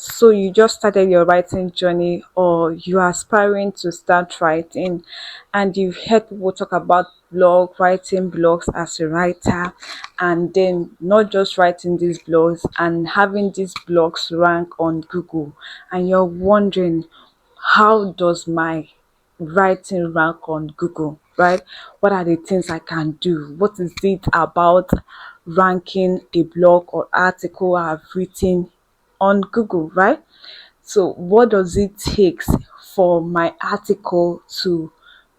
So you just started your writing journey, or you are aspiring to start writing, and you've heard people talk about writing blogs as a writer, and then not just writing these blogs and having these blogs rank on Google, and you're wondering, how does my writing rank on Google, right? What are the things I can do? What is it about ranking a blog or article I've written on Google, right? So, what does it take for my article to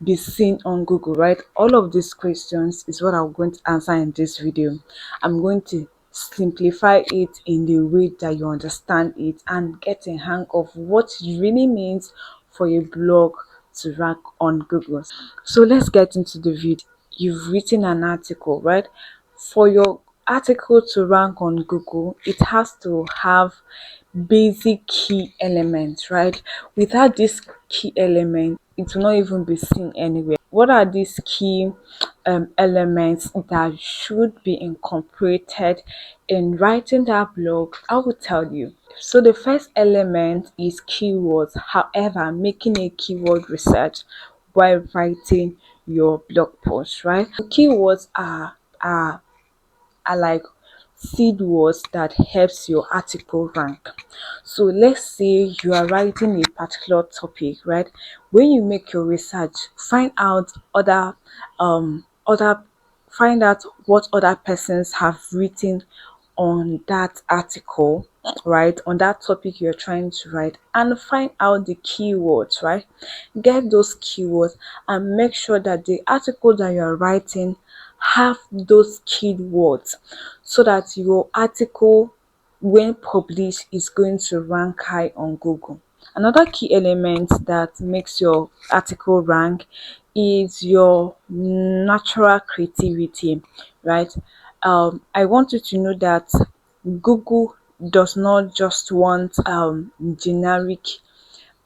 be seen on Google, right? All of these questions is what I'm going to answer in this video. I'm going to simplify it in the way that you understand it and get a hang of what it really means for a blog to rank on Google. So let's get into the video. You've written an article, right? For your article to rank on Google, it has to have basic key elements, right? Without this key element, it will not even be seen anywhere. What are these key elements that should be incorporated in writing that blog? I will tell you. So the first element is keywords. However, making a keyword research while writing your blog post, right? Keywords are like seed words that helps your article rank. So let's say you are writing a particular topic, right? When you make your research, other find out what other persons have written on that article, right? On that topic you're trying to write, and find out the keywords, right? Get those keywords and make sure that the article that you're writing have those keywords, so that your article, when published, is going to rank high on Google. Another key element that makes your article rank is your natural creativity, right? I want you to know that Google does not just want generic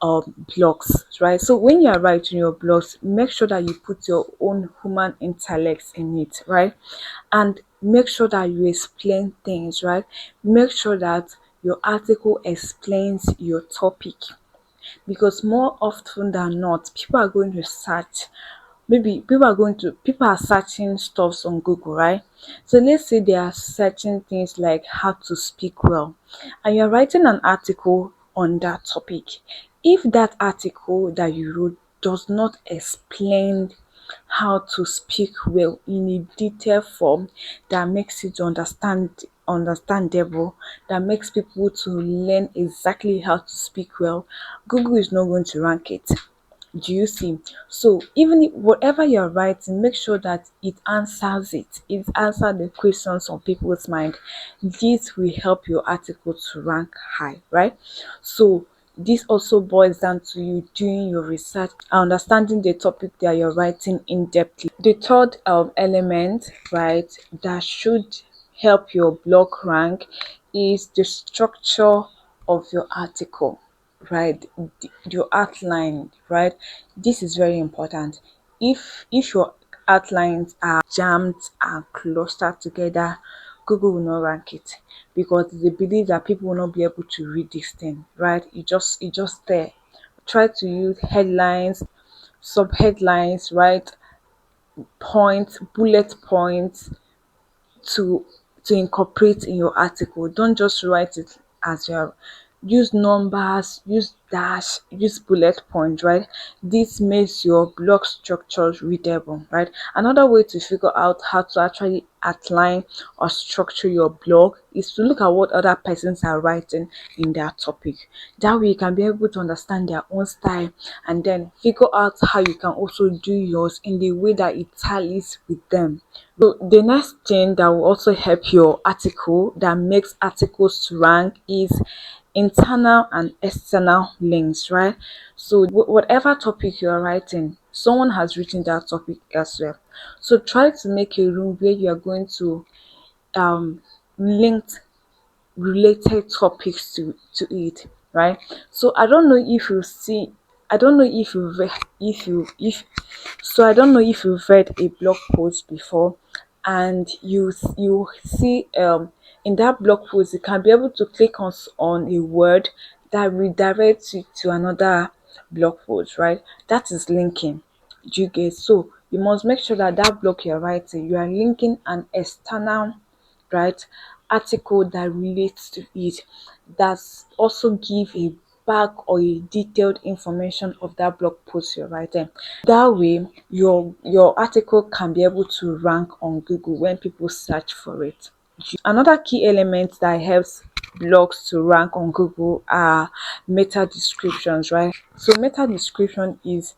blogs, right? So when you are writing your blogs, make sure that you put your own human intellect in it, right? And make sure that you explain things, right? Make sure that your article explains your topic, because more often than not, people are going to search. Maybe people are searching stuffs on Google, right? So let's say they are searching things like how to speak well, and you're writing an article on that topic. If that article that you wrote does not explain how to speak well in a detailed form that makes it understandable, that makes people to learn exactly how to speak well, Google is not going to rank it. Do you see? So even if whatever you're writing, make sure that it answers it. It answers the questions on people's mind. This will help your article to rank high, right? So this also boils down to you doing your research, understanding the topic that you're writing in depth. The third element, right, that should help your blog rank is the structure of your article, right? Your outline, right? This is very important. If your outlines are jammed and clustered together, Google will not rank it, because they believe that people will not be able to read this thing, right? It just there. Try to use headlines, subheadlines, right? Points, bullet points to incorporate in your article. Don't just write it as you are. Use numbers, use dash, use bullet points, right? This makes your blog structure readable, right? Another way to figure out how to actually outline or structure your blog is to look at what other persons are writing in their topic. That way you can be able to understand their own style, and then figure out how you can also do yours in the way that it tallies with them. So the next thing that will also help your article, that makes articles to rank, is internal and external links, right? So whatever topic you're writing, someone has written that topic elsewhere. So try to make a room where you are going to um link related topics to it, right? So I don't know if you see, I don't know if you've read, if so I don't know if you've read a blog post before, and you see in that blog post you can be able to click on a word that redirects you to another blog post, right? That is linking. Do you get? So you must make sure that that blog you're writing, you are linking an external, right, article that relates to it, that's also give a back or a detailed information of that blog post you're writing. That way your article can be able to rank on Google when people search for it. Another key element that helps blogs to rank on Google are meta descriptions, right? So meta description is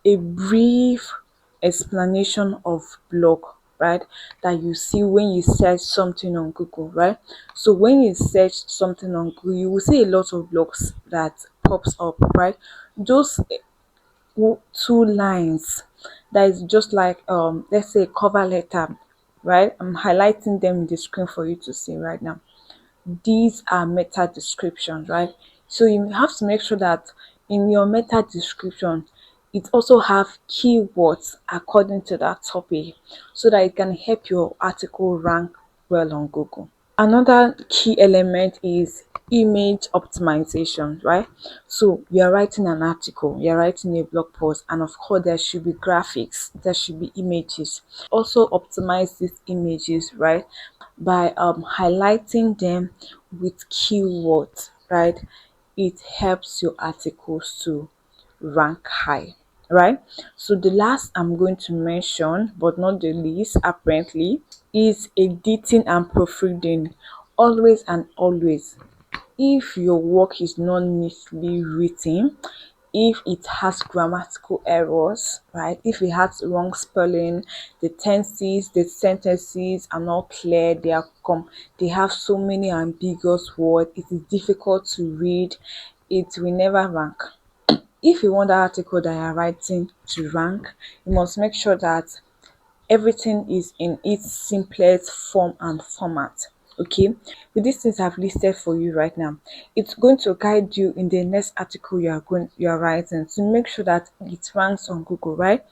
a brief explanation of blog, right? That you see when you search something on Google, right? So when you search something on Google, you will see a lot of blogs that pops up, right? Those two lines that is just like let's say cover letter, right? I'm highlighting them in the screen for you to see right now. These are meta descriptions, right? So you have to make sure that in your meta description it also have keywords according to that topic so that it can help your article rank well on Google. Another key element is image optimization, right? So you're writing an article, you're writing a blog post, and of course there should be graphics, there should be images. Also optimize these images, right, by highlighting them with keywords, right? It helps your articles to rank high, right? So the last I'm going to mention, but not the least apparently, is editing and proofreading. Always and always, if your work is not neatly written, if it has grammatical errors, right, if it has wrong spelling, the tenses, the sentences are not clear, they have so many ambiguous words, it is difficult to read, it will never rank. If you want the article that you're writing to rank, you must make sure that everything is in its simplest form and format. Okay, with these things I've listed for you right now, it's going to guide you in the next article you are writing to make sure that it ranks on Google, right?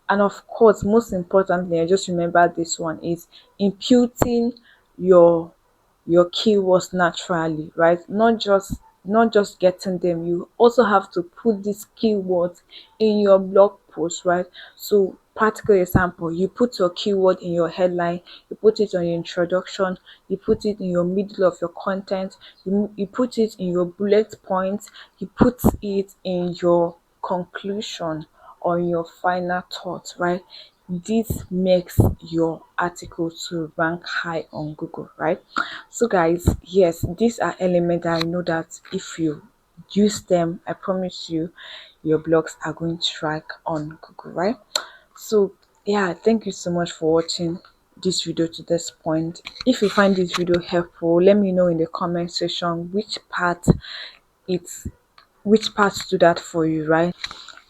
And of course, most importantly, I just remember this one is imputing your keywords naturally, right? Not just getting them, you also have to put these keywords in your blog post, right? So practical example, you put your keyword in your headline, you put it on your introduction, you put it in your middle of your content, you put it in your bullet points, you put it in your conclusion or your final thoughts, right? This makes your article to rank high on Google, right? So guys, yes, these are elements that I know that if you use them, I promise you your blogs are going to rank on Google, right? So yeah, thank you so much for watching this video to this point. If you find this video helpful, let me know in the comment section it's which part stood out for you, right?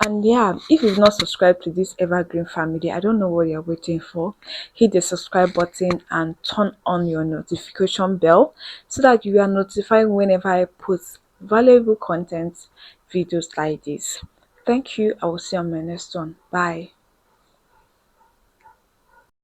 And yeah, if you've not subscribed to this evergreen family, I don't know what you're waiting for. Hit the subscribe button and turn on your notification bell so that you are notified whenever I post valuable content videos like this. Thank you. I will see you on my next one. Bye.